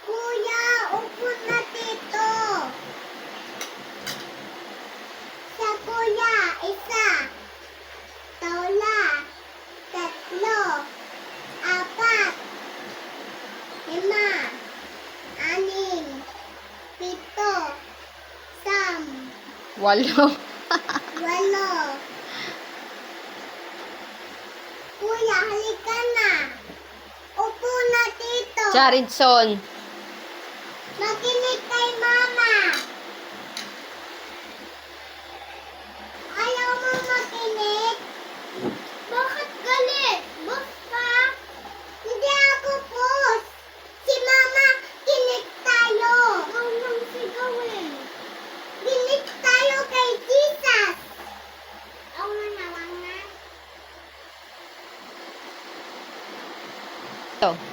Kuya, upo na dito. Sa kuya, isa. Tawla. Tatlo. Apat. 5. 6. 7. 8. 8. Kuya, halika na. Upo na dito. Charidson. Makinig kay mama. Ayaw mo makinig? Bakit galit? Boss ka? Hindi ako boss. Si mama, kinig tayo. Ikaw nang sigawin. Kinig tayo kay Jesus. Ako na lang na. Ito.